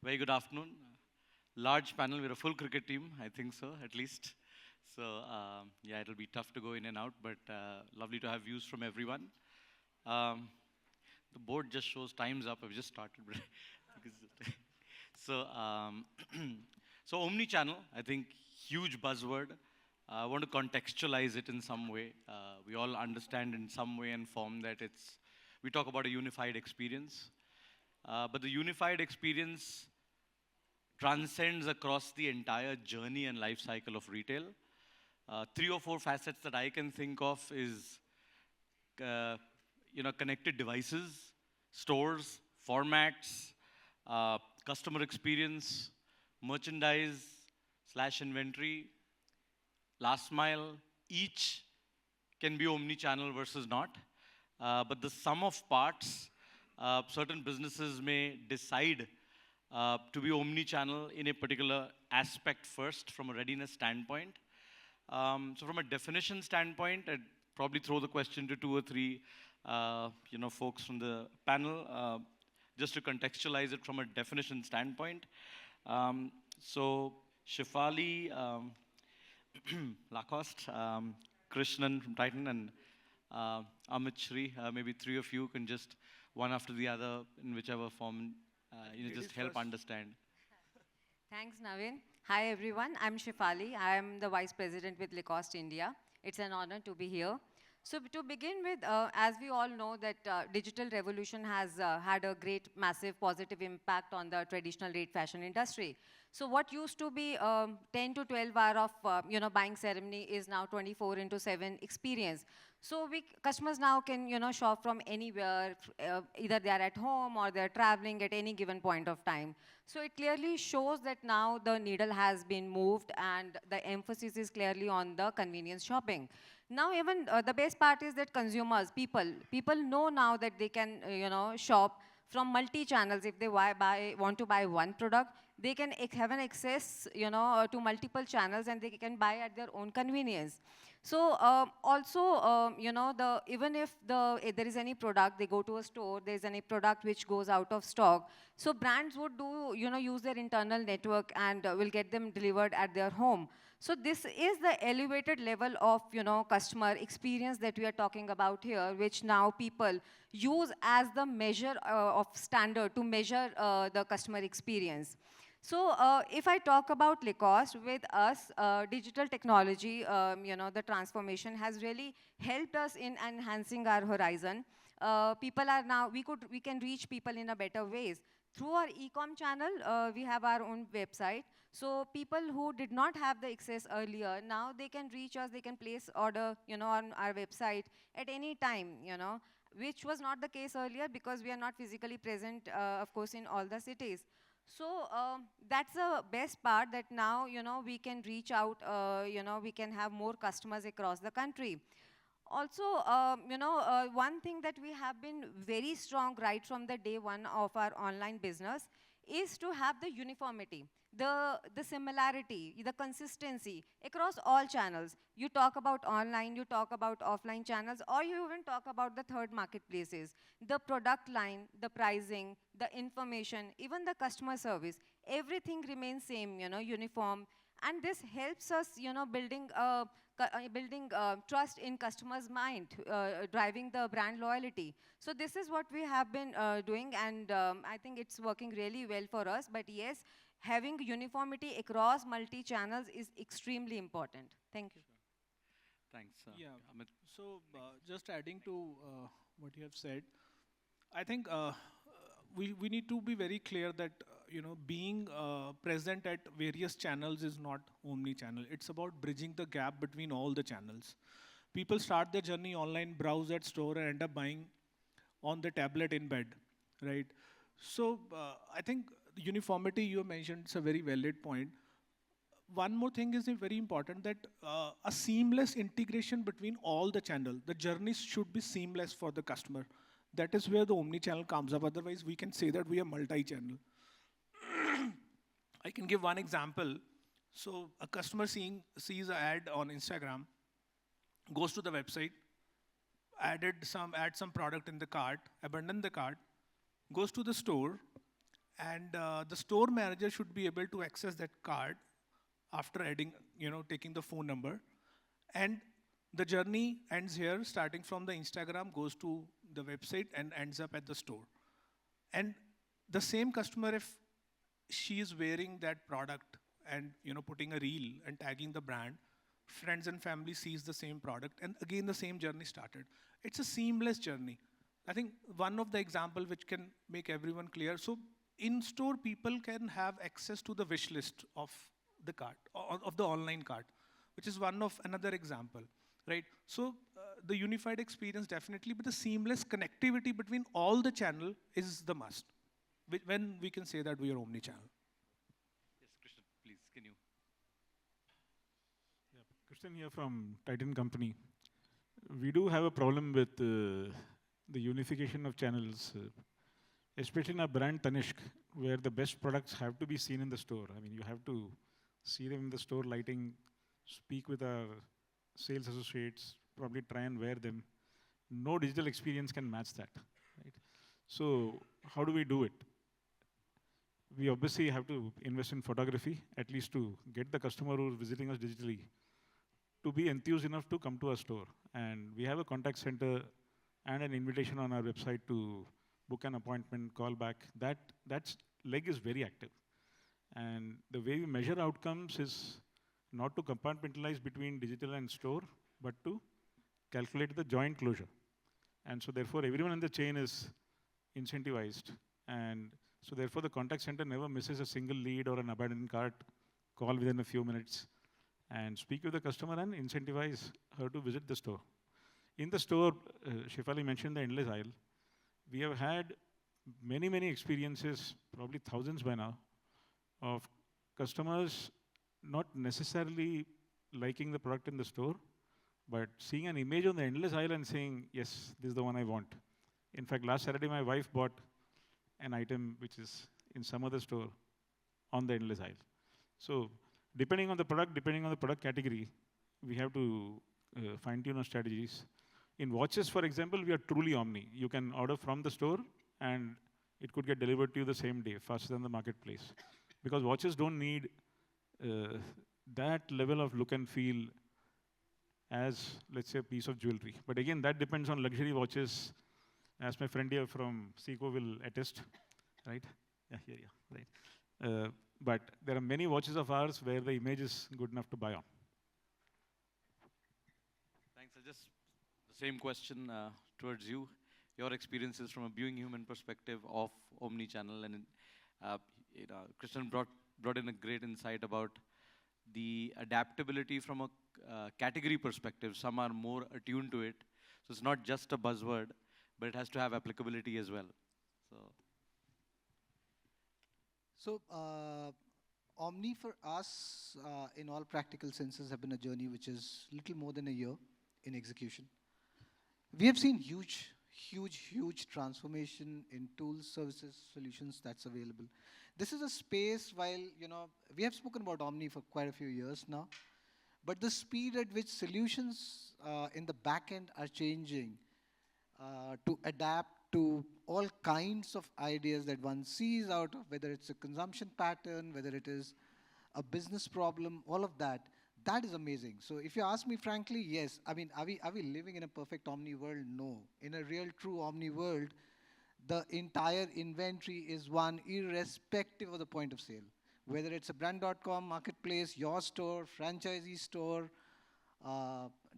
Very good afternoon. Large panel. We're a full cricket team, I think so, at least. So yeah, it'll be tough to go in and out, but lovely to have views from everyone. Um, the board just shows time's up. I've just started. so so Omnichannel, I think, huge buzzword. I want to contextualize it in some way. We all understand in some way and form that we talk about a unified experience. But the unified experience transcends across the entire journey and life cycle of retail. Three or four facets that I can think of is uh, connected devices, stores, formats, customer experience, merchandise slash inventory, last mile. Each can be omni-channel versus not. But the sum of parts, certain businesses may decide to be omni-channel in a particular aspect first from a readiness standpoint. So from a definition standpoint, I'd probably throw the question to two or three folks from the panel, just to contextualize it from a definition standpoint. So Shefali, Lacoste, Krishnan from Titan, and Amit Shri, maybe three of you can just one after the other in whichever form, just help understand. Thanks, Navin. Hi, everyone. I'm Shefali. I'm the Vice President with Lacoste India. It's an honor to be here. So to begin with, as we all know that digital revolution has had a great, massive, positive impact on the traditional rate fashion industry. So what used to be 10 to 12 hour of buying ceremony is now 24/7 experience. So customers now can shop from anywhere, either they are at home or they're traveling at any given point of time. So it clearly shows that now the needle has been moved and the emphasis is clearly on the convenience shopping. Now even the best part is that consumers, people know now that they can shop from multi-channels. If they want to buy one product, they can have an access to multiple channels and they can buy at their own convenience. So also, even if there is any product, they go to a store, there is any product which goes out of stock. So brands would use their internal network and will get them delivered at their home. So this is the elevated level of customer experience that we are talking about here, which now people use as the measure of standard to measure the customer experience. So if I talk about Lacoste, with us, digital technology, the transformation has really helped us in enhancing our horizon. People are now, we can reach people in a better ways. Through our e-com channel, we have our own website. So people who did not have the access earlier, now they can reach us, they can place order, on our website at any time, which was not the case earlier because we are not physically present, of course, in all the cities. So that's the best part, that now, we can reach out, we can have more customers across the country. Also, one thing that we have been very strong right from the day one of our online business is to have the uniformity, the similarity, the consistency across all channels. You talk about online, you talk about offline channels, or you even talk about the third marketplaces. The product line, the pricing, the information, even the customer service, everything remains same, uniform. And this helps us, building trust in customers' mind, driving the brand loyalty. So this is what we have been doing, and I think it's working really well for us. But yes, having uniformity across multi-channels is extremely important. Thank you. Thanks, Yeah. Amit. So just adding to what you have said, I think we need to be very clear that being present at various channels is not omni-channel. It's about bridging the gap between all the channels. People start their journey online, browse at store, and end up buying on the tablet in bed, right? So I think uniformity you mentioned is a very valid point. One more thing is very important, that a seamless integration between all the channels. The journeys should be seamless for the customer. That is where the omni-channel comes up. Otherwise, we can say that we are multi-channel. I can give one example. So a customer sees an ad on Instagram, goes to the website, add some product in the cart, abandon the cart, goes to the store, And the store manager should be able to access that card after adding, taking the phone number. And the journey ends here, starting from the Instagram, goes to the website and ends up at the store. And the same customer, if she is wearing that product and putting a reel and tagging the brand, friends and family sees the same product, and again the same journey started. It's a seamless journey. I think one of the example which can make everyone clear. So in store, people can have access to the wish list of the cart, of the online cart, which is one of another example, right? So the unified experience definitely, but the seamless connectivity between all the channel is the must. When we can say that we are omni-channel. Yes, Krishnan, please, can you? Yeah, Krishnan here from Titan Company. We do have a problem with the unification of channels, especially in our brand Tanishq, where the best products have to be seen in the store. I mean, you have to see them in the store lighting, speak with our sales associates, probably try and wear them. No digital experience can match that, right? So how do we do it? We obviously have to invest in photography, at least to get the customer who is visiting us digitally to be enthused enough to come to our store. And we have a contact center and an invitation on our website to book an appointment, call back. That leg is very active. And the way we measure outcomes is not to compartmentalize between digital and store, but to calculate the joint closure. And so therefore, everyone in the chain is incentivized. And so therefore, the contact center never misses a single lead or an abandoned cart call within a few minutes, and speak with the customer and incentivize her to visit the store. In the store, Shefali mentioned the endless aisle. We have had many, many experiences, probably thousands by now, of customers not necessarily liking the product in the store, but seeing an image on the endless aisle and saying, yes, this is the one I want. In fact, last Saturday, my wife bought an item which is in some other store on the endless aisle. So depending on the product category, we have to fine-tune our strategies. In watches, for example, we are truly omni. You can order from the store and it could get delivered to you the same day, faster than the marketplace. Because watches don't need that level of look and feel as, let's say, a piece of jewelry. But again, that depends on luxury watches, as my friend here from Seiko will attest, right? Yeah, right. But there are many watches of ours where the image is good enough to buy on. Thanks. Just the same question towards you. Your experiences from a viewing human perspective of omni-channel, and Krishnan brought in a great insight about the adaptability from a category perspective. Some are more attuned to it, so it's not just a buzzword, but it has to have applicability as well. So, Omni for us, in all practical senses, have been a journey which is little more than a year in execution. We have seen huge transformation in tools, services, solutions that's available. This is a space while, we have spoken about Omni for quite a few years now, but the speed at which solutions in the back end are changing to adapt to all kinds of ideas that one sees out of, whether it's a consumption pattern, whether it is a business problem, all of that, that is amazing. So if you ask me frankly, yes. I mean, are we living in a perfect omni world? No. In a real true omni world, the entire inventory is one irrespective of the point of sale. Whether it's a brand.com, marketplace, your store, franchisee store,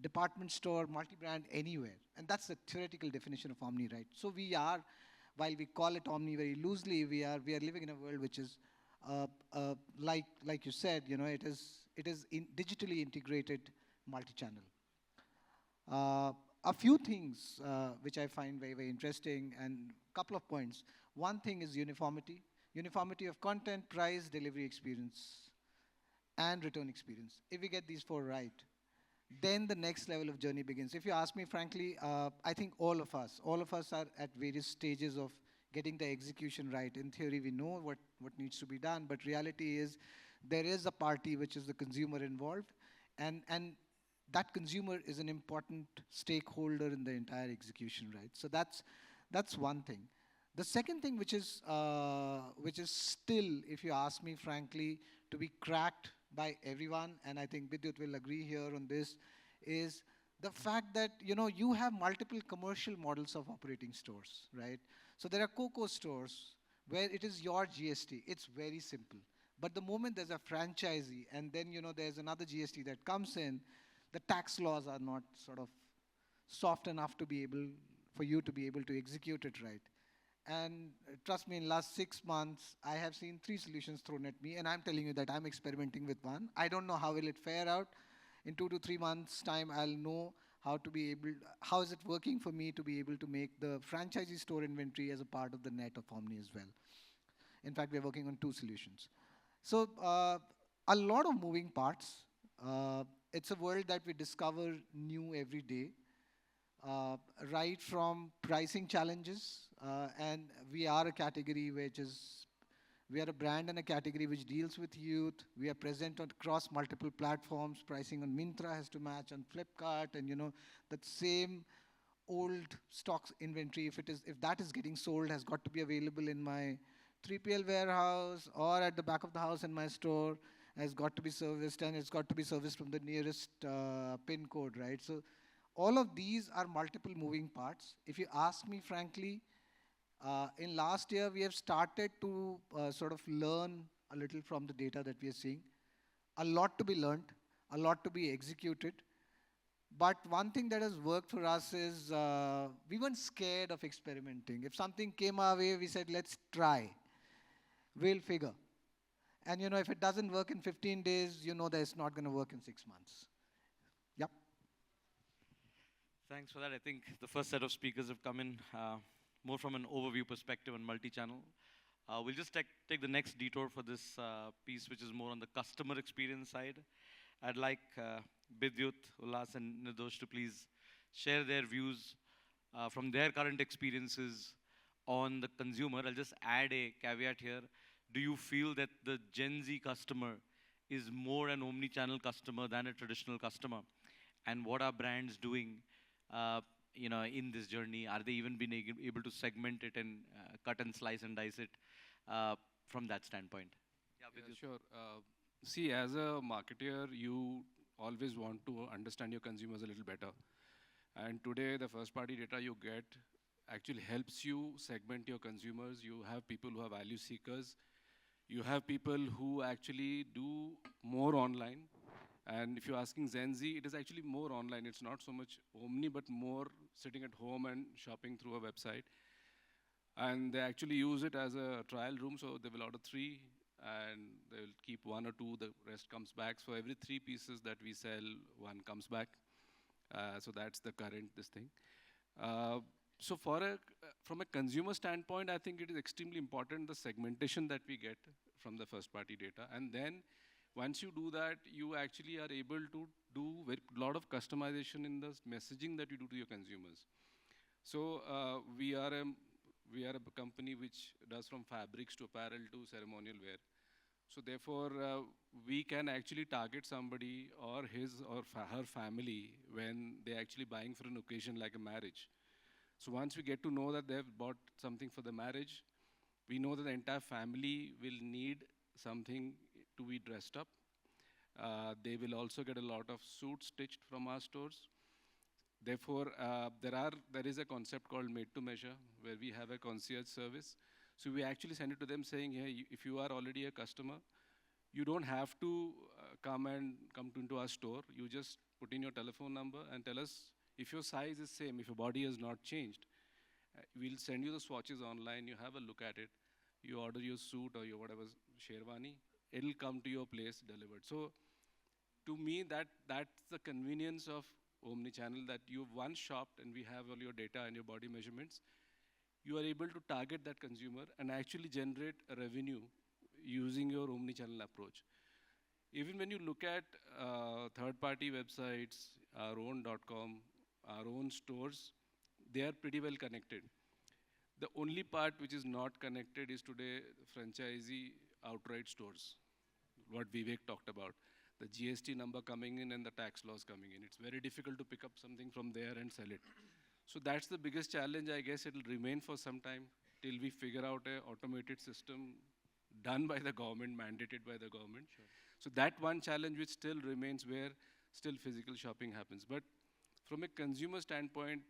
department store, multi-brand, anywhere. And that's the theoretical definition of Omni, right? So we are, while we call it Omni very loosely, we are living in a world which is, like you said, it is digitally integrated multi-channel. A few things which I find very, very interesting, and a couple of points. One thing is uniformity. Uniformity of content, price, delivery experience, and return experience. If we get these four right, then the next level of journey begins. If you ask me frankly, I think all of us are at various stages of getting the execution right. In theory, we know what needs to be done, but reality is there is a party which is the consumer involved, and that consumer is an important stakeholder in the entire execution, right? So that's one thing. The second thing, which is still, if you ask me frankly, to be cracked by everyone, and I think Bidyut will agree here on this, is the fact that you have multiple commercial models of operating stores, right? So there are COCO stores where it is your GST. It's very simple. But the moment there's a franchisee and then there's another GST that comes in, the tax laws are not sort of soft enough to be able for you to be able to execute it right. And trust me, in last 6 months, I have seen 3 solutions thrown at me, and I'm telling you that I'm experimenting with one. I don't know how will it fare out. In 2 to 3 months' time, I'll know how is it working for me to be able to make the franchisee store inventory as a part of the net of Omni as well. In fact, we're working on 2 solutions. So a lot of moving parts. It's a world that we discover new every day. Right from pricing challenges, and we are a category we are a brand and a category which deals with youth. We are present across multiple platforms. Pricing on Myntra has to match on Flipkart, and that same old stocks inventory, if that is getting sold, has got to be available in my 3PL warehouse or at the back of the house in my store, has got to be serviced, and it's got to be serviced from the nearest pin code, right? So all of these are multiple moving parts. If you ask me frankly, in last year, we have started to sort of learn a little from the data that we are seeing. A lot to be learned, a lot to be executed. But one thing that has worked for us is we weren't scared of experimenting. If something came our way, we said, let's try. We'll figure. And if it doesn't work in 15 days, that it's not going to work in 6 months. Yep. Thanks for that. I think the first set of speakers have come in more from an overview perspective on multi-channel. We'll just take the next detour for this piece, which is more on the customer experience side. I'd like Bidyut, Ullas, and Nirdosh to please share their views from their current experiences on the consumer. I'll just add a caveat here. Do you feel that the Gen Z customer is more an omni-channel customer than a traditional customer? And what are brands doing in this journey? Are they even being able to segment it and cut and slice and dice it from that standpoint? Yeah, sure. See, as a marketer, you always want to understand your consumers a little better. And today, the first-party data you get actually helps you segment your consumers. You have people who are value seekers. You have people who actually do more online. And if you're asking Gen Z, it is actually more online. It's not so much Omni, but more sitting at home and shopping through a website. And they actually use it as a trial room, so they will order 3, and they'll keep 1 or 2, the rest comes back. So every 3 pieces that we sell, 1 comes back. So that's the current thing. So from a consumer standpoint, I think it is extremely important, the segmentation that we get from the first-party data. And then once you do that, you actually are able to do a lot of customization in the messaging that you do to your consumers. So we are a company which does from fabrics to apparel to ceremonial wear. So therefore, we can actually target somebody or his or her family when they're actually buying for an occasion like a marriage. So once we get to know that they've bought something for the marriage, we know that the entire family will need something to be dressed up. They will also get a lot of suits stitched from our stores. Therefore, there is a concept called made to measure, where we have a concierge service. So we actually send it to them saying, hey, if you are already a customer, you don't have to come into our store. You just put in your telephone number and tell us if your size is same, if your body has not changed. We'll send you the swatches online. You have a look at it. You order your suit or your whatever sherwani. It'll come to your place delivered. So to me, that's the convenience of Omnichannel, that you've once shopped and we have all your data and your body measurements. You are able to target that consumer and actually generate a revenue using your Omnichannel approach. Even when you look at third-party websites, our own .com, our own stores, they are pretty well connected. The only part which is not connected is today franchisee outright stores, what Vivek talked about. The GST number coming in and the tax laws coming in. It's very difficult to pick up something from there and sell it. So that's the biggest challenge. I guess it'll remain for some time till we figure out a automated system done by the government, mandated by the government. Sure. So that one challenge which still remains where still physical shopping happens. But from a consumer standpoint,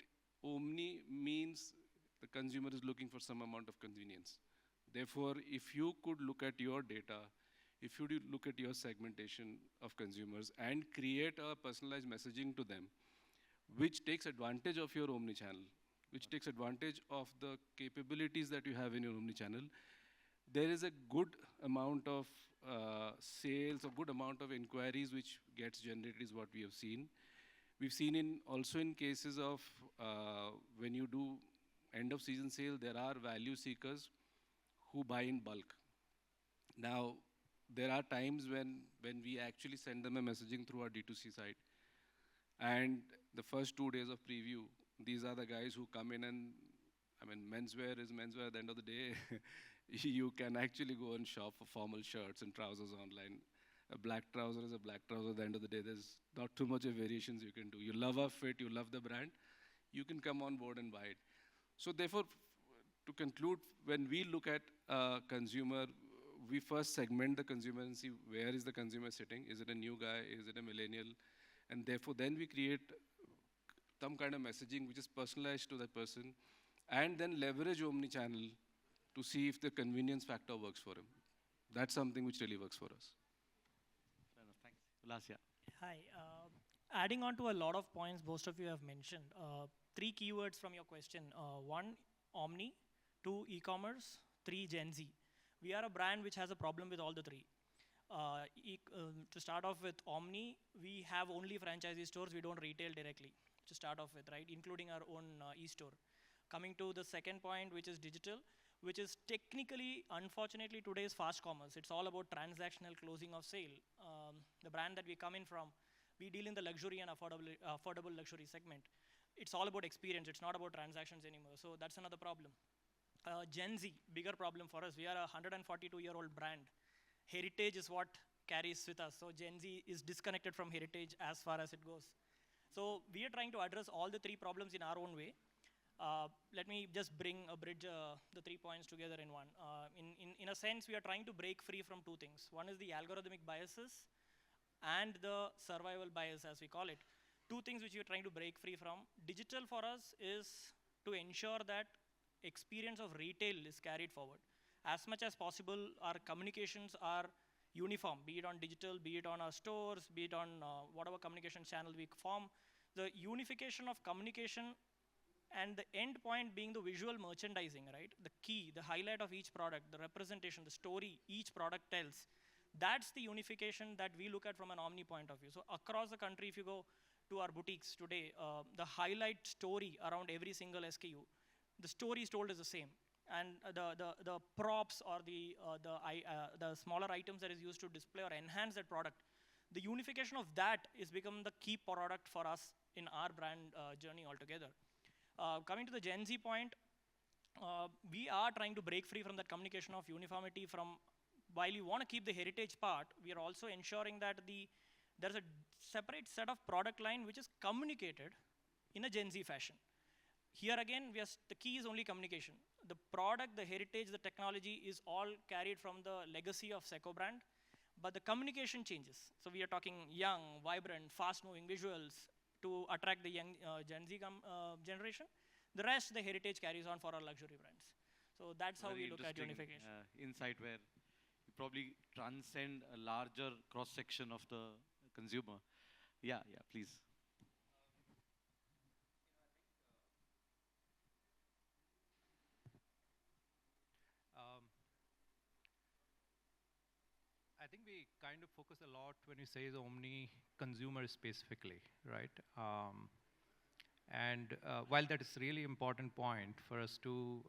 Omni means the consumer is looking for some amount of convenience. Therefore, if you could look at your data, if you look at your segmentation of consumers and create a personalized messaging to them, which takes advantage of your omni-channel, which takes advantage of the capabilities that you have in your omni-channel, there is a good amount of sales, a good amount of inquiries which gets generated is what we have seen. We've seen also in cases of when you do end of season sale, there are value seekers who buy in bulk. Now, there are times when we actually send them a messaging through our D2C site. And the first 2 days of preview, these are the guys who come in and, I mean, menswear is menswear at the end of the day. You can actually go and shop for formal shirts and trousers online. A black trouser is a black trouser at the end of the day. There's not too much of variations you can do. You love our fit, you love the brand, you can come on board and buy it. So therefore, to conclude, when we look at consumer, we first segment the consumer and see where is the consumer sitting. Is it a new guy? Is it a millennial? And therefore, then we create some kind of messaging which is personalized to that person, and then leverage omni-channel to see if the convenience factor works for him. That's something which really works for us. Fair enough, thanks. Lasya. Hi. Adding on to a lot of points most of you have mentioned, 3 keywords from your question. 1, Omni. 2, e-commerce. 3, Gen Z. We are a brand which has a problem with all the 3. To start off with Omni, we have only franchisee stores. We don't retail directly to start off with, right? Including our own e-store. Coming to the second point, which is digital, which is technically, unfortunately, today's fast commerce. It's all about transactional closing of sale. The brand that we come in from, we deal in the luxury and affordable luxury segment. It's all about experience. It's not about transactions anymore. So that's another problem. Gen Z, bigger problem for us. We are a 142-year-old brand. Heritage is what carries with us. So Gen Z is disconnected from heritage as far as it goes. So we are trying to address all the 3 problems in our own way. Let me just bridge the 3 points together in one. In a sense, we are trying to break free from 2 things. One is the algorithmic biases and the survival bias, as we call it. 2 things which we are trying to break free from. Digital for us is to ensure that experience of retail is carried forward. As much as possible, our communications are uniform, be it on digital, be it on our stores, be it on whatever communication channel we form. The unification of communication and the end point being the visual merchandising, right? The key, the highlight of each product, the representation, the story each product tells. That's the unification that we look at from an Omni point of view. So across the country, if you go to our boutiques today, the highlight story around every single SKU, the story is told is the same. And the props or the smaller items that is used to display or enhance that product, the unification of that is become the key product for us in our brand journey altogether. Coming to the Gen Z point, we are trying to break free from that communication of uniformity from, while you want to keep the heritage part, we are also ensuring that there's a separate set of product line which is communicated in a Gen Z fashion. Here again, the key is only communication. The product, the heritage, the technology is all carried from the legacy of Seco brand, but the communication changes. So we are talking young, vibrant, fast-moving visuals to attract the young Gen Z generation. The rest, the heritage carries on for our luxury brands. So that's how we look at unification. Insight where you probably transcend a larger cross-section of the consumer. Yeah, please. I think we kind of focus a lot when we say the Omni consumer specifically, right? While that is really important point for us to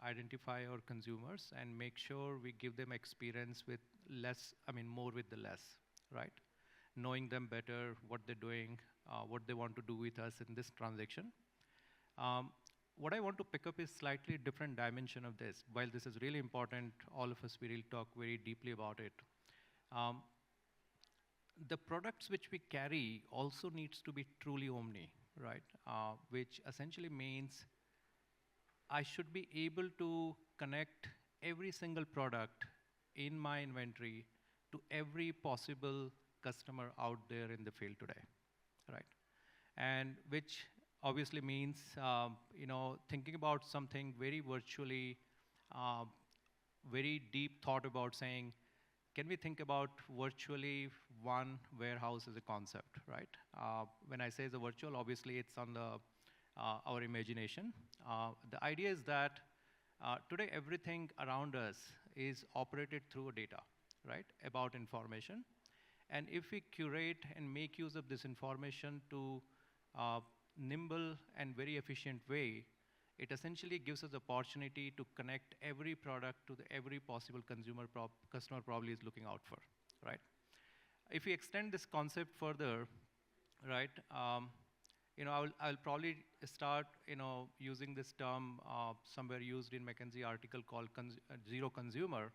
identify our consumers and make sure we give them experience with less, more with the less, right? Knowing them better, what they're doing, what they want to do with us in this transaction. What I want to pick up is slightly different dimension of this. While this is really important, all of us, we will talk very deeply about it. The products which we carry also needs to be truly Omni, right? Which essentially means I should be able to connect every single product in my inventory to every possible customer out there in the field today, right? And which obviously means, thinking about something very virtually, uh, very deep thought about saying, can we think about virtually one warehouse as a concept, right? When I say the virtual, obviously it's on the our imagination. The idea is that today everything around us is operated through data, right, about information. And if we curate and make use of this information to nimble and very efficient way, it essentially gives us the opportunity to connect every product to every possible customer probably is looking out for, right? If we extend this concept further, right, I'll probably start, using this term somewhere used in McKinsey article called zero consumer.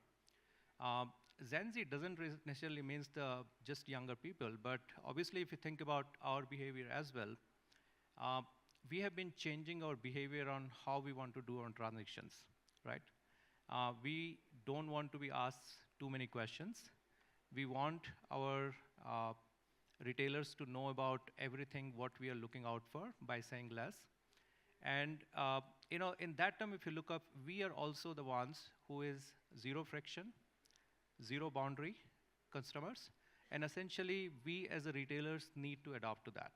Gen Z doesn't necessarily means the just younger people, but obviously if you think about our behavior as well, we have been changing our behavior on how we want to do our transactions, right? We don't want to be asked too many questions. We want our retailers to know about everything what we are looking out for by saying less. And in that term, if you look up, we are also the ones who is zero friction, zero boundary customers. And essentially, we as a retailers need to adapt to that,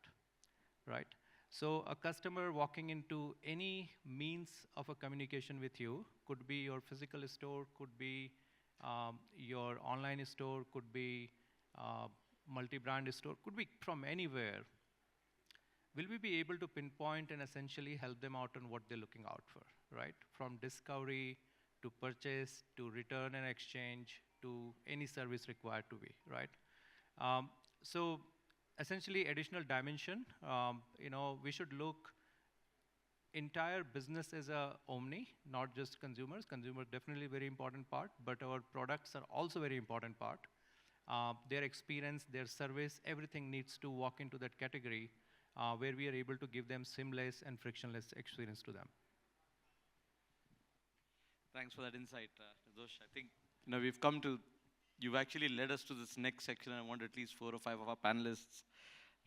right? So a customer walking into any means of a communication with you, could be your physical store, could be your online store, could be multi-brand store, could be from anywhere. Will we be able to pinpoint and essentially help them out on what they're looking out for, right? From discovery to purchase to return and exchange to any service required to be, right? So essentially additional dimension, we should look entire business as a omni, not just consumers. Consumer definitely very important part, but our products are also very important part. Their experience, their service, everything needs to walk into that category where we are able to give them seamless and frictionless experience to them. Thanks for that insight, Nirdosh. I think we've come to, you've actually led us to this next section. I want at least 4 or 5 of our panelists,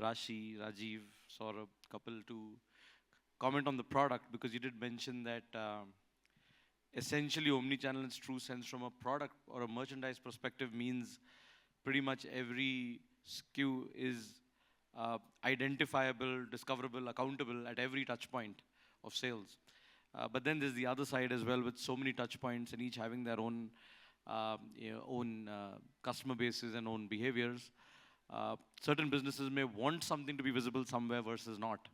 Rashi, Rajeev, Saurabh, Kapil, to comment on the product, because you did mention that essentially omnichannel in its true sense from a product or a merchandise perspective means pretty much every SKU is identifiable, discoverable, accountable at every touch point of sales. But then there's the other side as well, with so many touch points and each having their own customer bases and own behaviors. Certain businesses may want something to be visible somewhere versus not.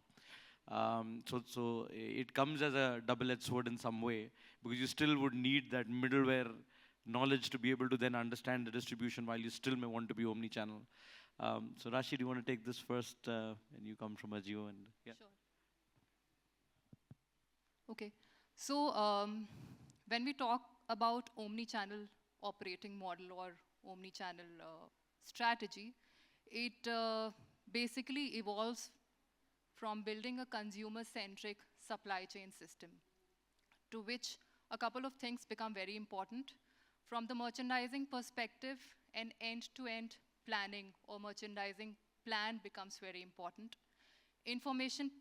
So it comes as a double-edged sword in some way, because you still would need that middleware knowledge to be able to then understand the distribution while you still may want to be omni-channel. So Rashi, do you want to take this first? And you come from Ajio. And yeah. Sure. Okay. So when we talk about omni-channel operating model or omni-channel strategy, it basically evolves from building a consumer-centric supply chain system, to which a couple of things become very important. From the merchandising perspective, an end-to-end planning or merchandising plan becomes very important. Information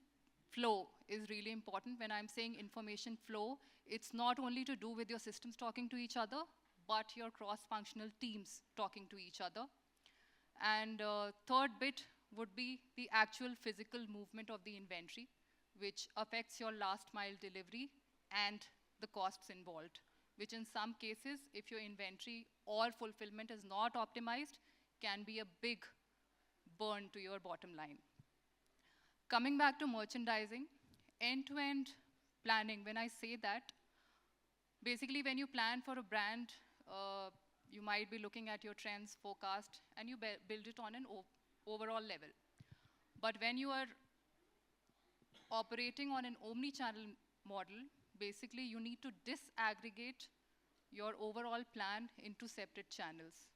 flow is really important. When I'm saying information flow, it's not only to do with your systems talking to each other, but your cross-functional teams talking to each other. And third bit would be the actual physical movement of the inventory, which affects your last mile delivery and the costs involved, which in some cases, if your inventory or fulfillment is not optimized, can be a big burn to your bottom line. Coming back to merchandising, end-to-end planning, when I say that, basically when you plan for a brand, you might be looking at your trends, forecast, and you build it on an overall level. But when you are operating on an omni-channel model, basically you need to disaggregate your overall plan into separate channels.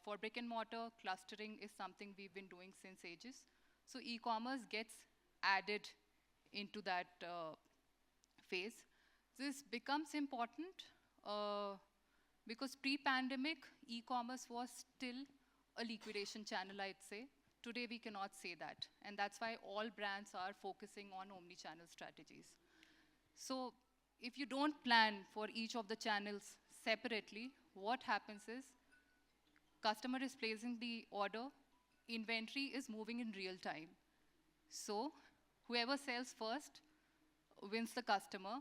For brick and mortar, clustering is something we've been doing since ages. So e-commerce gets added into that phase. This becomes important because pre-pandemic, e-commerce was still a liquidation channel, I'd say. Today, we cannot say that. And that's why all brands are focusing on omni-channel strategies. So if you don't plan for each of the channels separately, what happens is customer is placing the order, inventory is moving in real time. So whoever sells first wins the customer.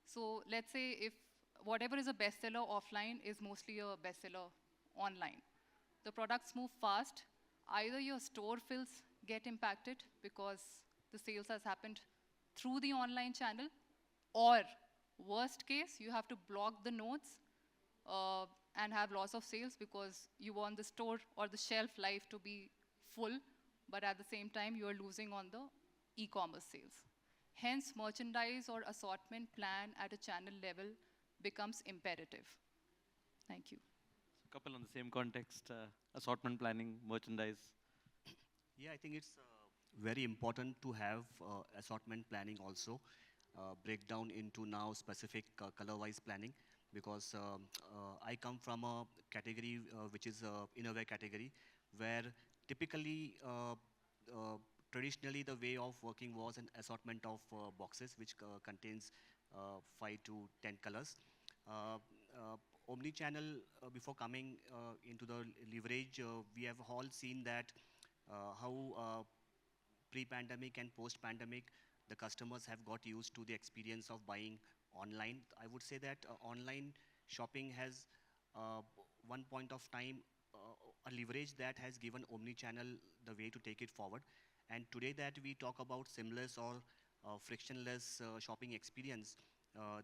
So let's say if whatever is a bestseller offline is mostly a bestseller online. The products move fast. Either your store fills get impacted because the sales has happened through the online channel, or worst case, you have to block the nodes and have loss of sales because you want the store or the shelf life to be full, but at the same time, you are losing on the e-commerce sales. Hence, merchandise or assortment plan at a channel level becomes imperative. Thank you. So, Kapil, on the same context, assortment planning, merchandise. Yeah, I think it's very important to have assortment planning also, break down into now specific color-wise planning, because I come from a category which is innerwear category, where typically, traditionally the way of working was an assortment of boxes which contains 5 to 10 colors. Omnichannel, before coming into the leverage, we have all seen that how pre-pandemic and post-pandemic, the customers have got used to the experience of buying online. I would say that online shopping has one point of time a leverage that has given omni-channel the way to take it forward. And today that we talk about seamless or frictionless shopping experience,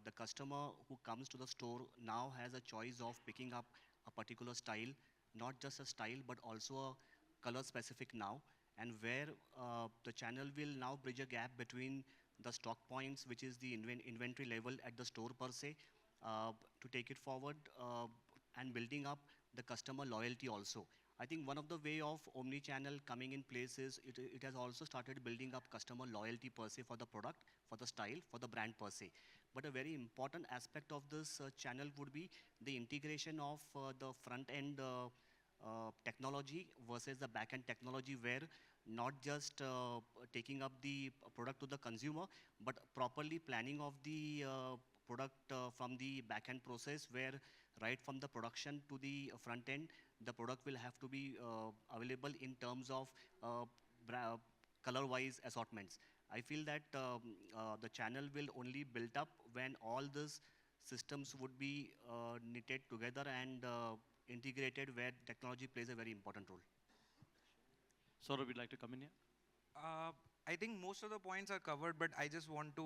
the customer who comes to the store now has a choice of picking up a particular style, not just a style, but also a color specific now, and where the channel will now bridge a gap between the stock points, which is the inventory level at the store per se, to take it forward and building up the customer loyalty also. I think one of the way of omni-channel coming in place is it has also started building up customer loyalty per se for the product, for the style, for the brand per se. But a very important aspect of this channel would be the integration of the front-end technology versus the back-end technology, where not just taking up the product to the consumer, but properly planning of the product from the back-end process, where right from the production to the front end, the product will have to be available in terms of color-wise assortments. I feel that the channel will only build up when all these systems would be knitted together and integrated, where technology plays a very important role. Saurabh, would like to come in here? I think most of the points are covered, but I just want to,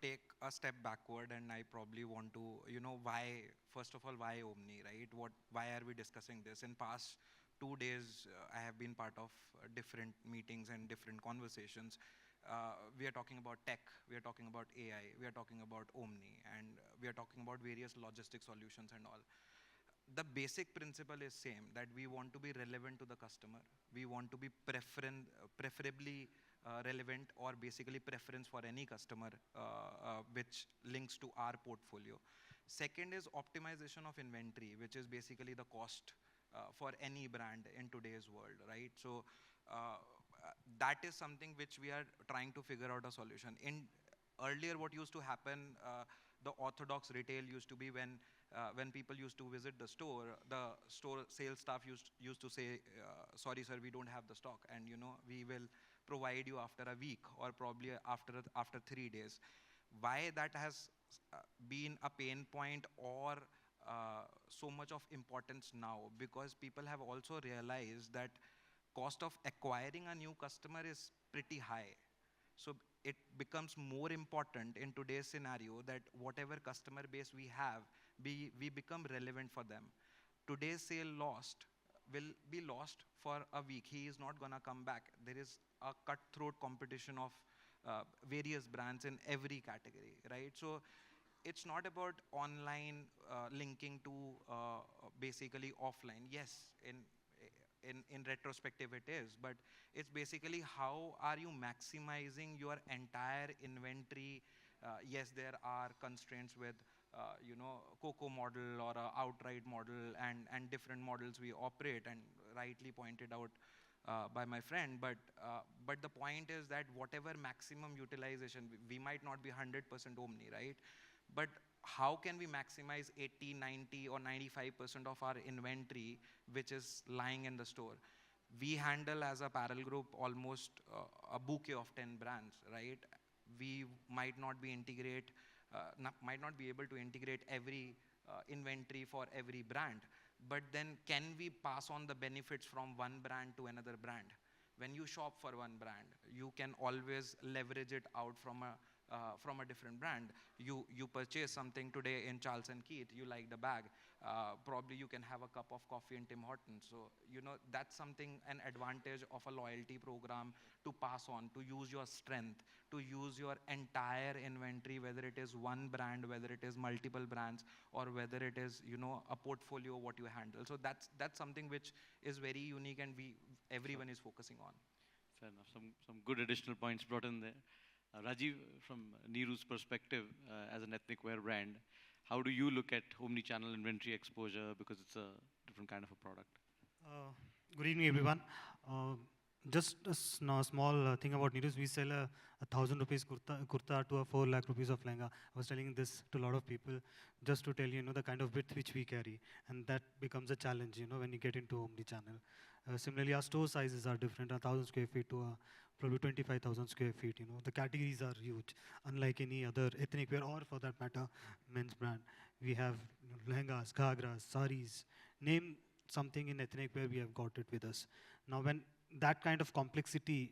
take a step backward, and I probably want to, why, first of all, why Omni, right? Why are we discussing this? In past 2 days, I have been part of different meetings and different conversations. We are talking about tech, we are talking about AI, we are talking about Omni, and we are talking about various logistic solutions and all. The basic principle is same, that we want to be relevant to the customer. We want to be preferably relevant, or basically preference for any customer which links to our portfolio. Second is optimization of inventory, which is basically the cost for any brand in today's world, right? So that is something which we are trying to figure out a solution. In earlier, what used to happen, the orthodox retail used to be when people used to visit the store sales staff used to say, sorry sir, we don't have the stock, and we will provide you after a week, or probably after 3 days. Why that has been a pain point, or so much of importance now? Because people have also realized that cost of acquiring a new customer is pretty high. So it becomes more important in today's scenario that whatever customer base we have, we become relevant for them. Today's sale lost will be lost for a week. He is not gonna come back. There is a cutthroat competition of various brands in every category, right? So it's not about online linking to basically offline. Yes, in retrospective it is, but it's basically how are you maximizing your entire inventory yes, there are constraints with COCO model or a outright model and different models we operate, and rightly pointed out by my friend. But the point is that whatever maximum utilization, we might not be 100% Omni, right? But how can we maximize 80, 90 or 95% of our inventory which is lying in the store? We handle as a Apparel group almost a bouquet of 10 brands, right? We might not be might not be able to integrate every inventory for every brand, but then can we pass on the benefits from one brand to another brand? When you shop for one brand, you can always leverage it out from a different brand. You purchase something today in Charles and Keith, you like the bag, probably you can have a cup of coffee in Tim Hortons. So, that's something, an advantage of a loyalty program, to pass on, to use your strength, to use your entire inventory, whether it is one brand, whether it is multiple brands, or whether it is, a portfolio, what you handle. So that's something which is very unique, and everyone is focusing on. Fair enough. Some good additional points brought in there. Rajeev, from Neeru's perspective, as an ethnic wear brand, how do you look at omni-channel inventory exposure, because it's a different kind of a product? Good evening, everyone. Just a small thing about Neeru. We sell a 1,000 rupees kurta to a 4 lakh rupees of lehenga. I was telling this to a lot of people just to tell you, the kind of width which we carry. And that becomes a challenge, when you get into omni-channel. Similarly, our store sizes are different, 1,000 square feet to probably 25,000 square feet. The categories are huge. Unlike any other ethnic wear, or for that matter, men's brand, we have lehengas, ghagras, saris. Name something in ethnic wear, we have got it with us. Now, when that kind of complexity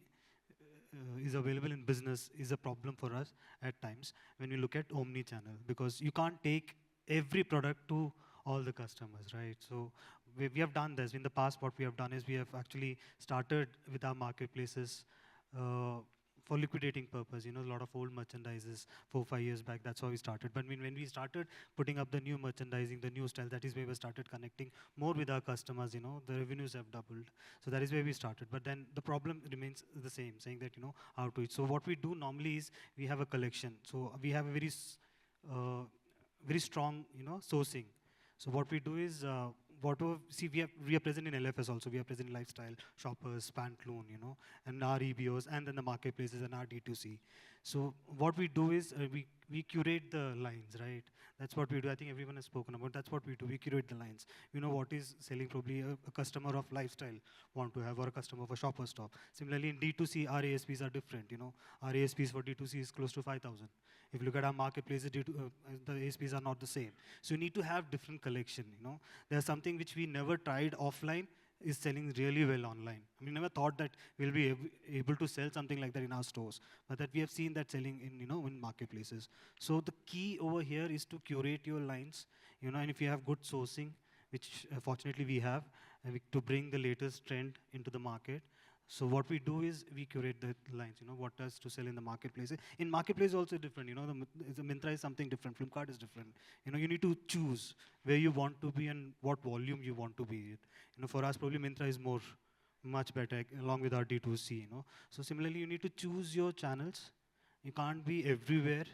is available in business, is a problem for us at times when we look at omni-channel, because you can't take every product to all the customers, right? So we have done this. In the past, what we have done is we have actually started with our marketplaces for liquidating purpose, a lot of old merchandises 4-5 years back. That's how we started. But when we started putting up the new merchandising, the new style, that is where we started connecting more with our customers. The revenues have doubled. So that is where we started. But then the problem remains the same, saying that, how to it. So what we do normally is we have a collection. So we have a very strong, sourcing. So what we do is, we are present in LFS also. We are present in Lifestyle, Shoppers, Pantaloon, and our EBOs, and then the marketplaces and our D2C. So what we do is we curate the lines, right? That's what we do. I think everyone has spoken about. That's what we do. We curate the lines. We know what is selling. Probably a customer of Lifestyle want to have, or a customer of a Shopper Stop. Similarly, in D2C, our ASPs are different. Our ASPs for D2C is close to 5,000. If you look at our marketplaces, the ASPs are not the same. So you need to have different collection. There's something which we never tried offline, is selling really well online. I mean, never thought that we'll be able to sell something like that in our stores, but that we have seen that selling in marketplaces. So the key over here is to curate your lines, and if you have good sourcing, which fortunately we have, to bring the latest trend into the market. So what we do is we curate the lines, what does to sell in the marketplace. In marketplace also different, the Myntra is something different, Flipkart is different. You need to choose where you want to be and what volume you want to be in. For us, probably Myntra is much better, along with our D2C, So similarly, you need to choose your channels. You can't be everywhere,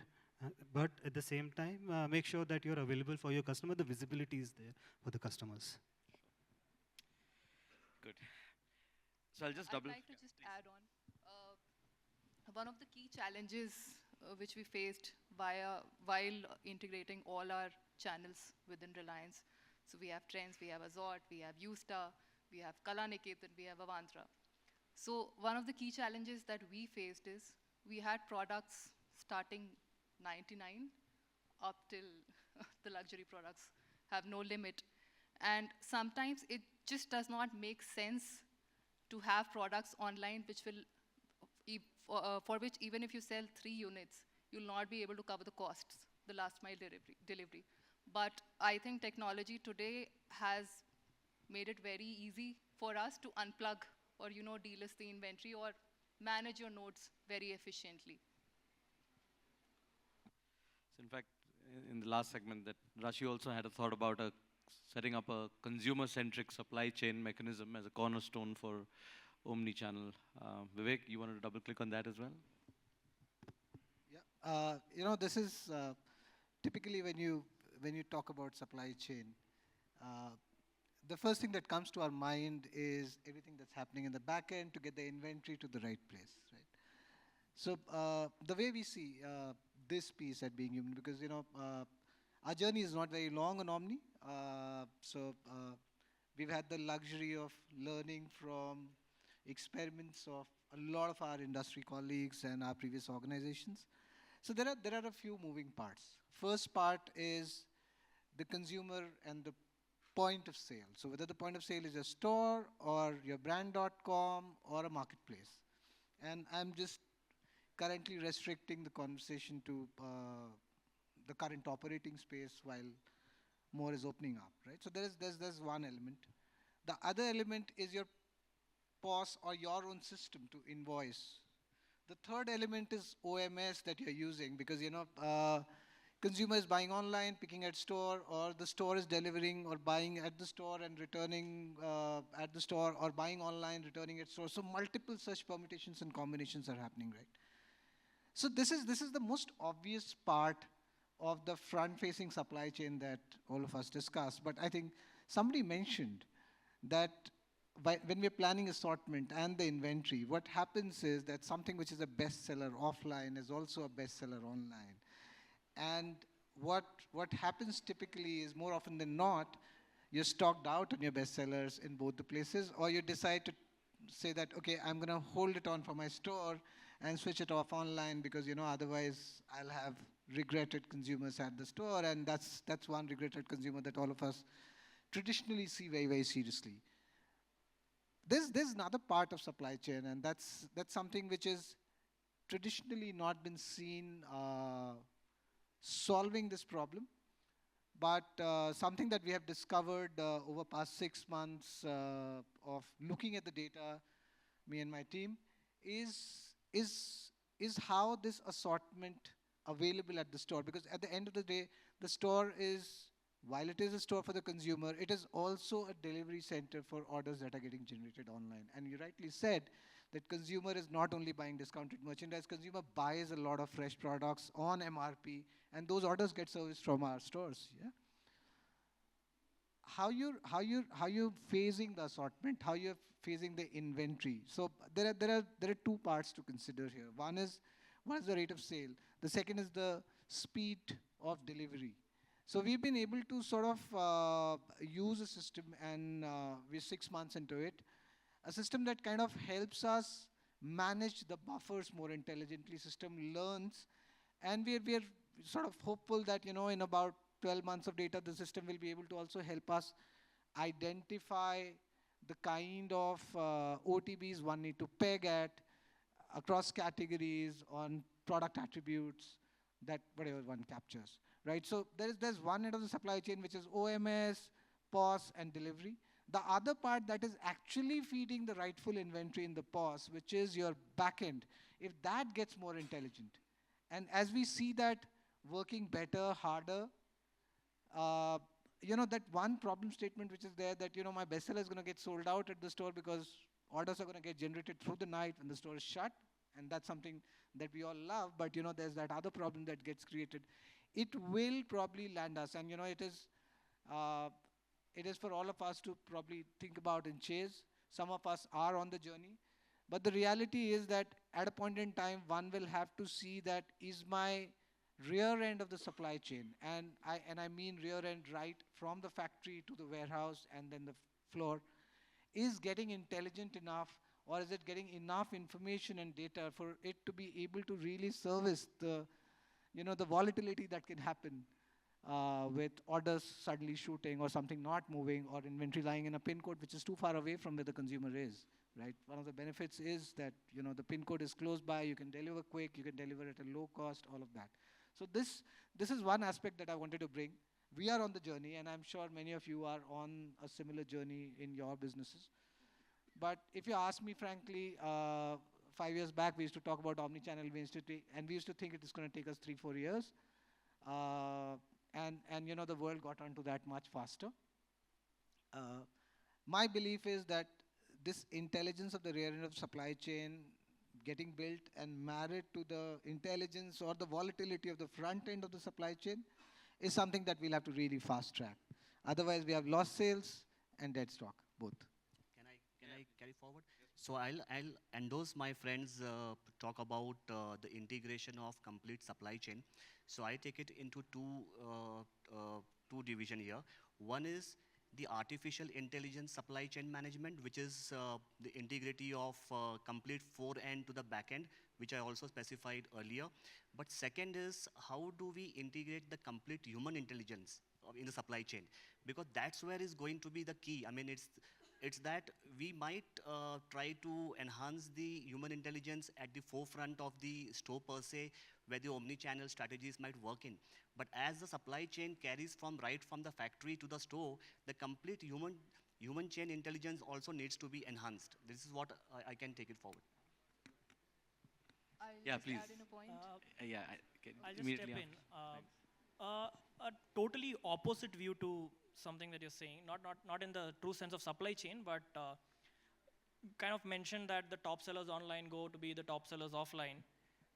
but at the same time, make sure that you're available for your customer. The visibility is there for the customers. Good. So I'll just double. I'd like to just add on. One of the key challenges which we faced while integrating all our channels within Reliance. So we have Trends, we have Azort, we have Usta, we have Kalanikethan, we have Avantra. So one of the key challenges that we faced is we had products starting 99 up till the luxury products have no limit. And sometimes it just does not make sense to have products online which will, for which even if you sell 3 units, you'll not be able to cover the costs, the last mile delivery. But I think technology today has made it very easy for us to unplug or delist the inventory or manage your nodes very efficiently. So in fact, in the last segment, that Rashi also had a thought about setting up a consumer-centric supply chain mechanism as a cornerstone for omni-channel. Vivek, you wanted to double-click on that as well? Yeah, This is typically when you talk about supply chain, uh, the first thing that comes to our mind is everything that's happening in the back end to get the inventory to the right place, right? So the way we see this piece at Being Human, because our journey is not very long on Omni, we've had the luxury of learning from experiments of a lot of our industry colleagues and our previous organizations. So there are a few moving parts. First part is the consumer and the point of sale. So whether the point of sale is a store or your brand.com or a marketplace. And I'm just currently restricting the conversation to the current operating space while more is opening up, right? So there's one element. The other element is your POS or your own system to invoice. The third element is OMS that you're using because consumer is buying online, picking at store, or the store is delivering or buying at the store and returning at the store, or buying online, returning at store. So multiple such permutations and combinations are happening, right? So this is the most obvious part of the front-facing supply chain that all of us discussed. But I think somebody mentioned that when we're planning assortment and the inventory, what happens is that something which is a bestseller offline is also a bestseller online. And what happens typically is more often than not, you're stocked out on your bestsellers in both the places, or you decide to say that, okay, I'm going to hold it on for my store and switch it off online because, otherwise I'll have regretted consumers at the store. And that's one regretted consumer that all of us traditionally see very, very seriously. There's another part of supply chain, and that's something which is traditionally not been seen solving this problem. But something that we have discovered over past 6 months of looking at the data, me and my team, is how this assortment available at the store. Because at the end of the day, the store is, while it is a store for the consumer, it is also a delivery center for orders that are getting generated online. And you rightly said that consumer is not only buying discounted merchandise, consumer buys a lot of fresh products on MRP, and those orders get serviced from our stores. Yeah. How you're phasing the assortment, how you're phasing the inventory. So there are two parts to consider here. One is the rate of sale. The second is the speed of delivery. So we've been able to sort of use a system, and we're 6 months into it, a system that kind of helps us manage the buffers more intelligently. System learns, and we're sort of hopeful that in about 12 months of data, the system will be able to also help us identify the kind of OTBs one need to peg at across categories on product attributes that whatever one captures, right? So there's one end of the supply chain, which is OMS, POS, and delivery. The other part that is actually feeding the rightful inventory in the POS, which is your back end, if that gets more intelligent. And as we see that working better, harder, that one problem statement which is there that, my bestseller is going to get sold out at the store because orders are going to get generated through the night when the store is shut. And that's something that we all love, but, there's that other problem that gets created. It will probably land us, and, it is for all of us to probably think about and chase. Some of us are on the journey. But the reality is that at a point in time, one will have to see that is my rear end of the supply chain, and I mean rear end right from the factory to the warehouse and then the floor, is getting intelligent enough, or is it getting enough information and data for it to be able to really service the volatility that can happen with orders suddenly shooting or something not moving or inventory lying in a pin code which is too far away from where the consumer is, right? One of the benefits is that, the pin code is close by, you can deliver quick, you can deliver at a low cost, all of that. So this is one aspect that I wanted to bring. We are on the journey, and I'm sure many of you are on a similar journey in your businesses. But if you ask me frankly, 5 years back, we used to talk about omnichannel, and we used to think it is going to take us 3-4 years. And the world got onto that much faster. My belief is that this intelligence of the rear end of the supply chain getting built and married to the intelligence or the volatility of the front end of the supply chain is something that we'll have to really fast track. Otherwise, we have lost sales and dead stock, both. Can I carry forward? So I'll endorse my friends talk about the integration of complete supply chain. So I take it into two division here. One is the artificial intelligence supply chain management, which is the integrity of complete end to the back end, which I also specified earlier. But second is, how do we integrate the complete human intelligence in the supply chain? Because that's where is going to be the key. I mean, it's that we might try to enhance the human intelligence at the forefront of the store per se, where the omni-channel strategies might work in. But as the supply chain carries from the factory to the store, the complete human chain intelligence also needs to be enhanced. This is what I can take it forward. I'll Yeah, just please. add in a point. Yeah, I can I'll just immediately step in. after. A totally opposite view to something that you're saying, not in the true sense of supply chain, but kind of mentioned that the top sellers online go to be the top sellers offline.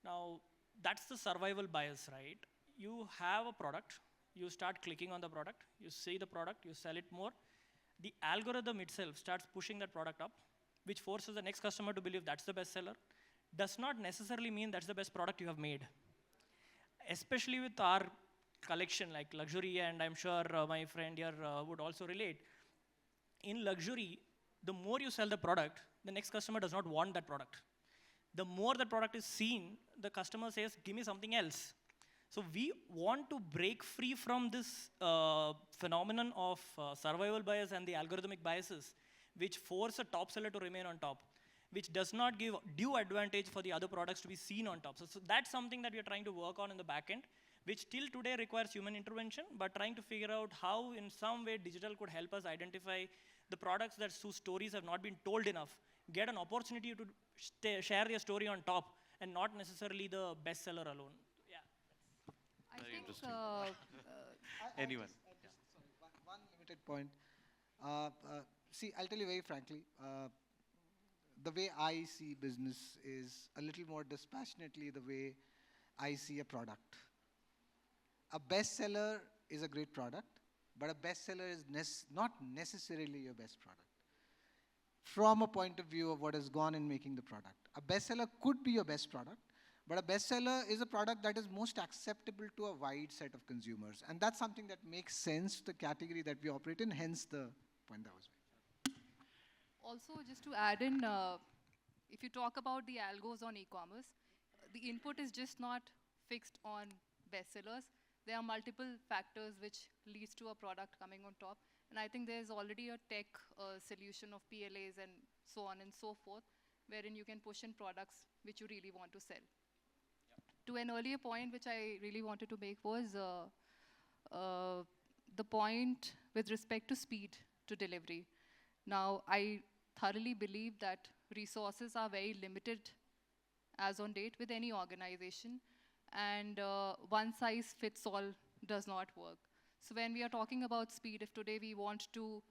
Now, that's the survival bias, right? You have a product, you start clicking on the product, you see the product, you sell it more. The algorithm itself starts pushing that product up, which forces the next customer to believe that's the best seller. Does not necessarily mean that's the best product you have made. Especially with our collection like luxury, and I'm sure my friend here would also relate. In luxury, the more you sell the product, the next customer does not want that product. The more the product is seen, the customer says, give me something else. So we want to break free from this phenomenon of survival bias and the algorithmic biases, which force a top seller to remain on top, which does not give due advantage for the other products to be seen on top. So that's something that we are trying to work on in the back end, which till today requires human intervention, but trying to figure out how in some way digital could help us identify the products whose stories have not been told enough, get an opportunity to share their story on top, and not necessarily the bestseller alone. Yeah. I Very think interesting. Anyone? Sorry, one limited point. See, I'll tell you very frankly, the way I see business is a little more dispassionately the way I see a product. A bestseller is a great product, but a bestseller is not necessarily your best product. From a point of view of what has gone in making the product. A bestseller could be your best product, but a bestseller is a product that is most acceptable to a wide set of consumers. And that's something that makes sense to the category that we operate in, hence the point that was made. Also, just to add in, if you talk about the algos on e-commerce, the input is just not fixed on bestsellers. There are multiple factors which leads to a product coming on top. And I think there's already a tech solution of PLAs and so on and so forth, wherein you can push in products which you really want to sell. Yep. To an earlier point, which I really wanted to make was the point with respect to speed to delivery. Now, I thoroughly believe that resources are very limited as on date with any organization, and one size fits all does not work. So when we are talking about speed, if today we want to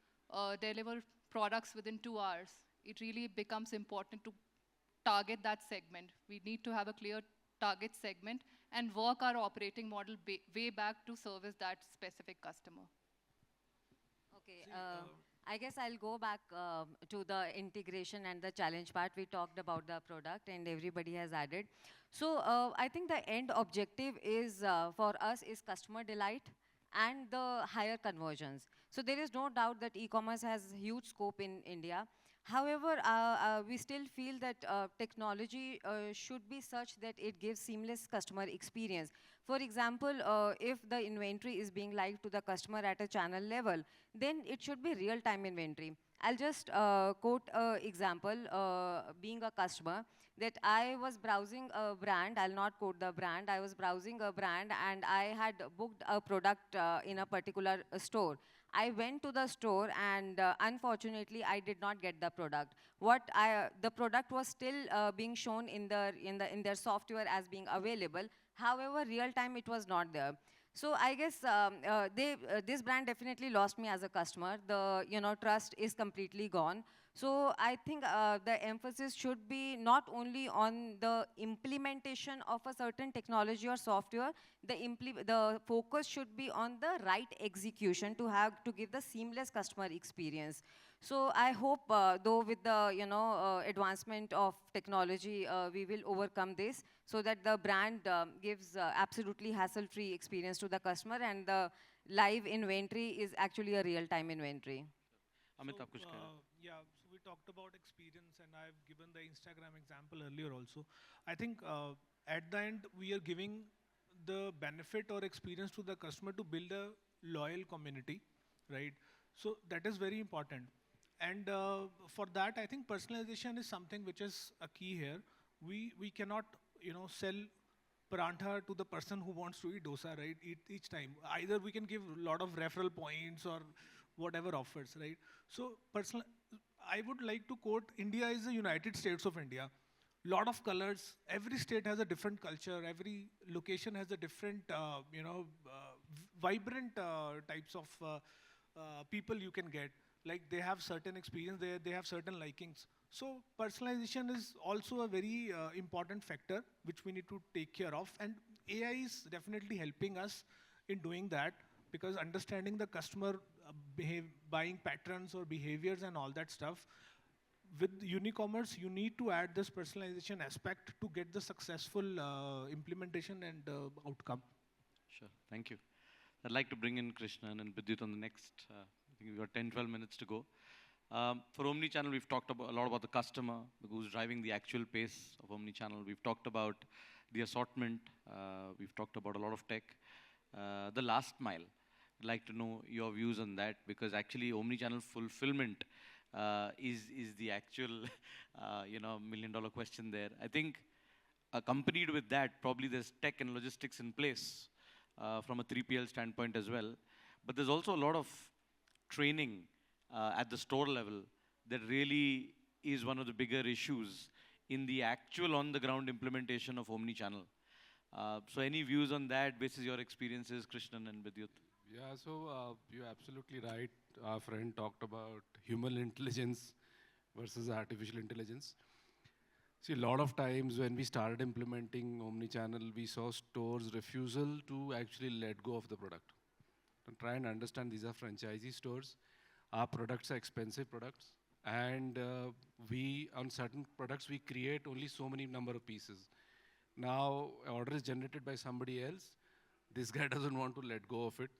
deliver products within 2 hours, it really becomes important to target that segment. We need to have a clear target segment and work our operating model way back to service that specific customer. Okay. I guess I'll go back to the integration and the challenge part. We talked about the product and everybody has added. So I think the end objective is for us is customer delight and the higher conversions. So there is no doubt that e-commerce has huge scope in India. However, we still feel that technology should be such that it gives seamless customer experience. For example, if the inventory is being live to the customer at a channel level, then it should be real-time inventory. I'll just quote an example, being a customer, that I was browsing a brand, I'll not quote the brand, I was browsing a brand and I had booked a product in a particular store. I went to the store and unfortunately I did not get the product. The product was still being shown in their software as being available. However, real time it was not there. So I guess this brand definitely lost me as a customer. The trust is completely gone. So I think the emphasis should be not only on the implementation of a certain technology or software, the focus should be on the right execution to give the seamless customer experience. So I hope, though with the advancement of technology, we will overcome this so that the brand gives absolutely hassle-free experience to the customer, and the live inventory is actually a real-time inventory. Amit, So, आप कुछ कह रहे हो? yeah, so we talked about experience, and I've given the Instagram example earlier also. I think at the end, we are giving the benefit or experience to the customer to build a loyal community, right? So that is very important. And for that, I think personalization is something which is a key here. We cannot, sell parantha to the person who wants to eat dosa, right? Each time. Either we can give a lot of referral points or whatever offers, right? So personal, I would like to quote, India is the United States of India. Lot of colors. Every state has a different culture. Every location has a different, vibrant types of people you can get. Like they have certain experience, they have certain likings. So personalization is also a very important factor which we need to take care of. And AI is definitely helping us in doing that, because understanding the customer buying patterns or behaviors and all that stuff. With Unicommerce, you need to add this personalization aspect to get the successful implementation and outcome. Sure, thank you. I'd like to bring in Krishnan and Bidyut on the next, I think we've got 10, 12 minutes to go. For Omnichannel, we've talked a lot about the customer, who's driving the actual pace of Omnichannel. We've talked about the assortment. We've talked about a lot of tech. The last mile, I'd like to know your views on that, because actually Omnichannel fulfillment is the actual, million-dollar question there. I think accompanied with that, probably there's tech and logistics in place from a 3PL standpoint as well. But there's also a lot of training at the store level that really is one of the bigger issues in the actual on-the-ground implementation of Omnichannel. So any views on that, basis your experiences, Krishnan and Bidyut? Yeah, so you're absolutely right. Our friend talked about human intelligence versus artificial intelligence. See, a lot of times when we started implementing Omnichannel, we saw stores' refusal to actually let go of the product. And try and understand, these are franchisee stores. Our products are expensive products. And on certain products, we create only so many number of pieces. Now, order is generated by somebody else. This guy doesn't want to let go of it,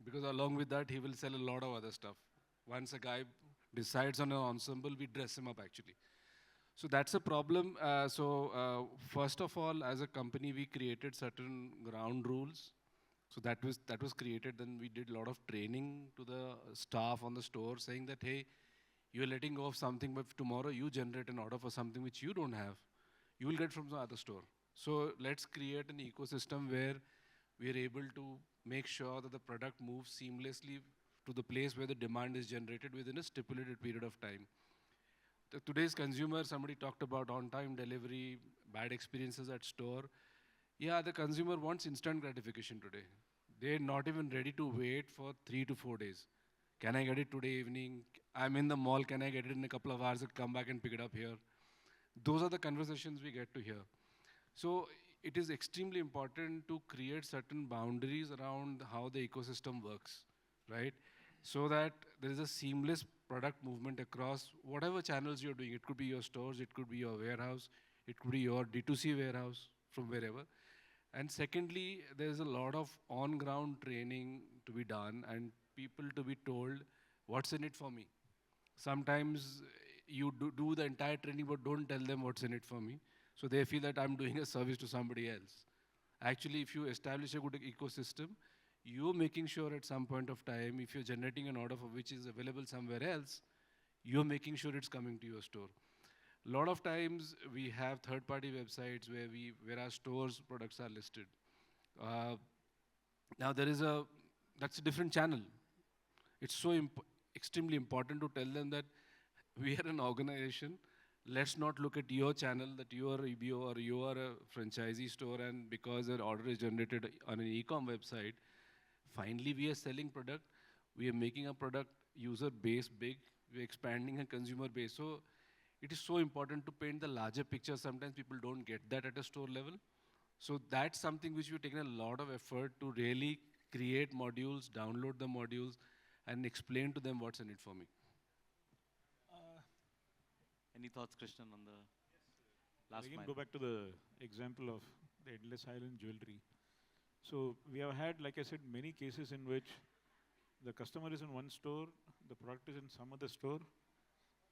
because along with that, he will sell a lot of other stuff. Once a guy decides on an ensemble, we dress him up actually. So that's a problem. First of all, as a company, we created certain ground rules. So that was created. Then we did a lot of training to the staff on the store, saying that, hey, you're letting go of something, but tomorrow you generate an order for something which you don't have. You will get from the other store. So let's create an ecosystem where we're able to make sure that the product moves seamlessly to the place where the demand is generated within a stipulated period of time. Today's consumer, somebody talked about on-time delivery, bad experiences at store. Yeah, the consumer wants instant gratification today. They're not even ready to wait for 3 to 4 days. Can I get it today evening? I'm in the mall, can I get it in a couple of hours and come back and pick it up here? Those are the conversations we get to hear. So it is extremely important to create certain boundaries around how the ecosystem works, right? So that there is a seamless product movement across whatever channels you're doing. It could be your stores, it could be your warehouse, it could be your D2C warehouse from wherever. And secondly, there's a lot of on-ground training to be done and people to be told what's in it for me. Sometimes you do the entire training, but don't tell them what's in it for me. So they feel that I'm doing a service to somebody else. Actually, if you establish a good ecosystem, you're making sure at some point of time, if you're generating an order for which is available somewhere else, you're making sure it's coming to your store. A lot of times we have third-party websites where our stores' products are listed. Now that's a different channel. It's so extremely important to tell them that we are an organization. Let's not look at your channel that you are EBO or you are a franchisee store, and because an order is generated on an e-com website, finally we are selling product. We are making a product user base big. we're expanding a consumer base. So it is so important to paint the larger picture. Sometimes people don't get that at a store level. So that's something which we've taken a lot of effort to really create modules, download the modules, and explain to them what's in it for me. Any thoughts, Krishnan, on the last Again, mile? go back to the example of the endless island jewelry. So we have had, like I said, many cases in which the customer is in one store, the product is in some other store,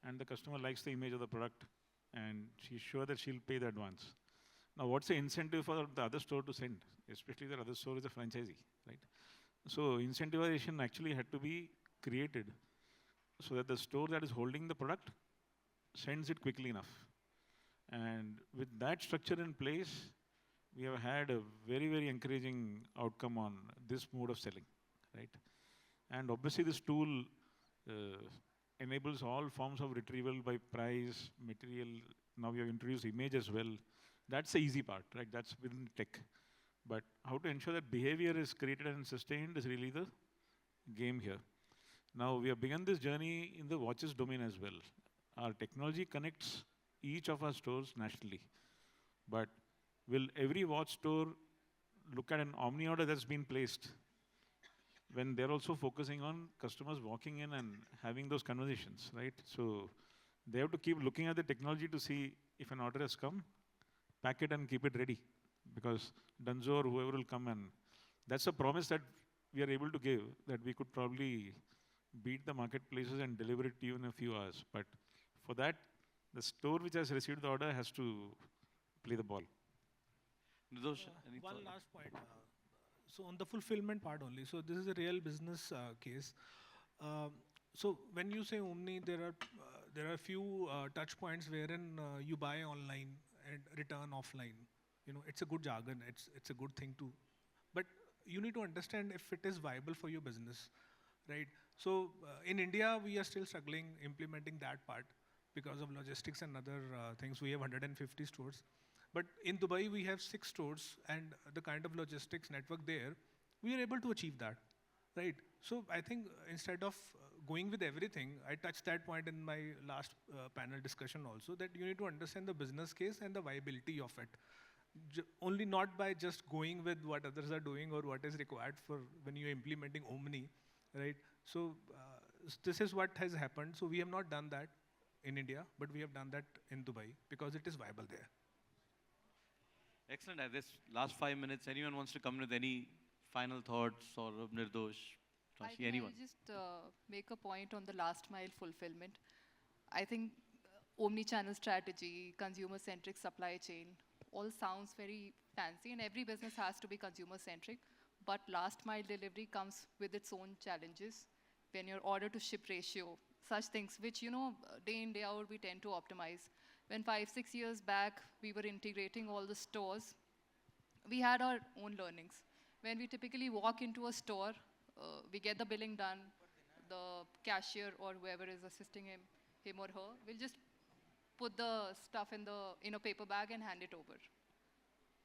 and the customer likes the image of the product, and she's sure that she'll pay the advance. Now, what's the incentive for the other store to send? Especially the other store is a franchisee, right? So incentivization actually had to be created so that the store that is holding the product sends it quickly enough. And with that structure in place, we have had a very, very encouraging outcome on this mode of selling, right? And obviously this tool enables all forms of retrieval by price, material. Now we have introduced image as well. That's the easy part, right? That's within tech. But how to ensure that behavior is created and sustained is really the game here. Now we have begun this journey in the watches domain as well. Our technology connects each of our stores nationally. But will every watch store look at an Omni order that's been placed when they're also focusing on customers walking in and having those conversations, right? So they have to keep looking at the technology to see if an order has come, pack it and keep it ready. Because Dunzo or whoever will come, and that's a promise that we are able to give, that we could probably beat the marketplaces and deliver it to you in a few hours. But for that, the store which has received the order has to play the ball. Nirdosh, any One thought? last point. So on the fulfillment part only, so this is a real business case. So when you say Omni, there are few touch points wherein you buy online and return offline. You know, it's a good jargon. It's a good thing to, but you need to understand if it is viable for your business, right? So in India, we are still struggling implementing that part because of logistics and other things. We have 150 stores. But in Dubai, we have 6 stores, and the kind of logistics network there, we are able to achieve that, right? So I think instead of going with everything, I touched that point in my last panel discussion also, that you need to understand the business case and the viability of it. Only not by just going with what others are doing or what is required for when you're implementing Omni, right? So this is what has happened. So we have not done that in India, but we have done that in Dubai because it is viable there. Excellent. At this last 5 minutes, anyone wants to come with any final thoughts, or Nirdosh, I Rashi, think anyone? I'll just make a point on the last mile fulfillment. I think omni-channel strategy, consumer-centric supply chain, all sounds very fancy, and every business has to be consumer-centric. But last mile delivery comes with its own challenges. When your order to ship ratio, such things which, you know, day in, day out, we tend to optimize. When 5-6 years back, we were integrating all the stores, we had our own learnings. When we typically walk into a store, we get the billing done, the cashier or whoever is assisting him or her will just put the stuff in a paper bag and hand it over.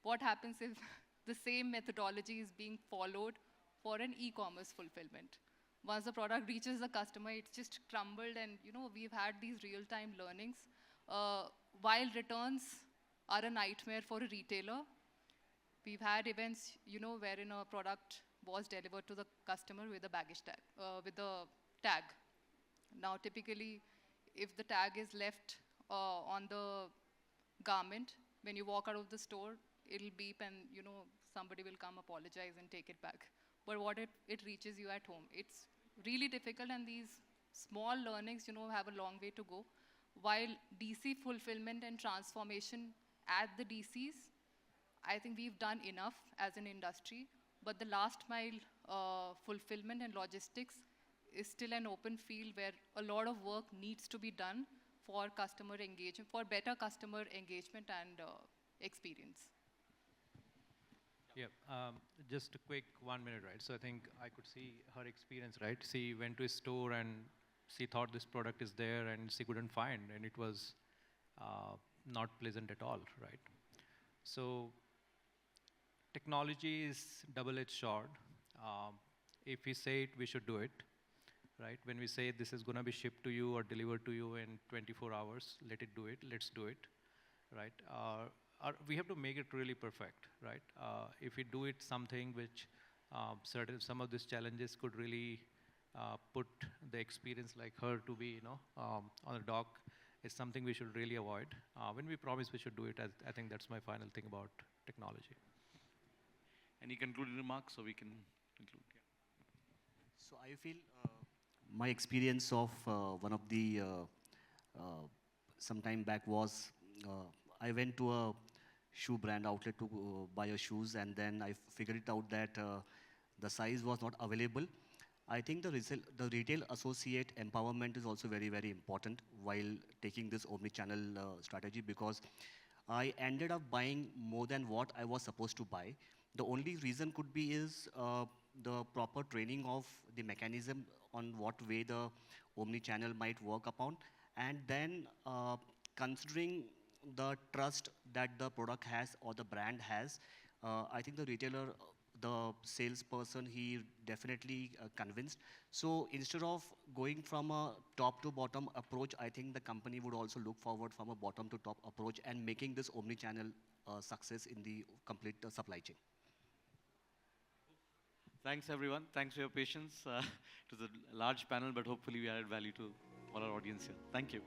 What happens if the same methodology is being followed for an e-commerce fulfillment? Once the product reaches the customer, it's just crumbled, and you know, we've had these real-time learnings. While returns are a nightmare for a retailer, we've had events, you know, wherein a product was delivered to the customer with a baggage tag, with the tag. Now, typically, if the tag is left on the garment, when you walk out of the store, it'll beep and, you know, somebody will come apologize and take it back. But what if it reaches you at home? It's really difficult, and these small learnings, you know, have a long way to go. While DC fulfillment and transformation at the DCs, I think we've done enough as an industry, but the last mile fulfillment and logistics is still an open field where a lot of work needs to be done for customer engagement, for better customer engagement and experience. Yeah, just a quick 1 minute, right? So I think I could see her experience, right? She went to a store and she thought this product is there and she couldn't find, and it was not pleasant at all, right? So technology is double-edged sword. If we say it, we should do it. right? When we say this is going to be shipped to you or delivered to you in 24 hours, let it do it, let's do it, right? We have to make it really perfect, right? If we do it something which some of these challenges could really put the experience like her to be, on a dock, is something we should really avoid. When we promise we should do it, I think that's my final thing about technology. Any concluding remarks so we can conclude? Yeah. So I feel my experience of one of the some time back was I went to a shoe brand outlet to buy a shoes, and then I figured it out that the size was not available. I think the retail associate empowerment is also very, very important while taking this omni-channel strategy, because I ended up buying more than what I was supposed to buy. The only reason could be is the proper training of the mechanism on what way the omni-channel might work upon, and then considering the trust that the product has or the brand has, I think the retailer, the salesperson, he definitely convinced. So instead of going from a top to bottom approach, I think the company would also look forward from a bottom to top approach and making this omni-channel success in the complete supply chain. Thanks, everyone. Thanks for your patience. It was a large panel, but hopefully we added value to all our audience here. Thank you.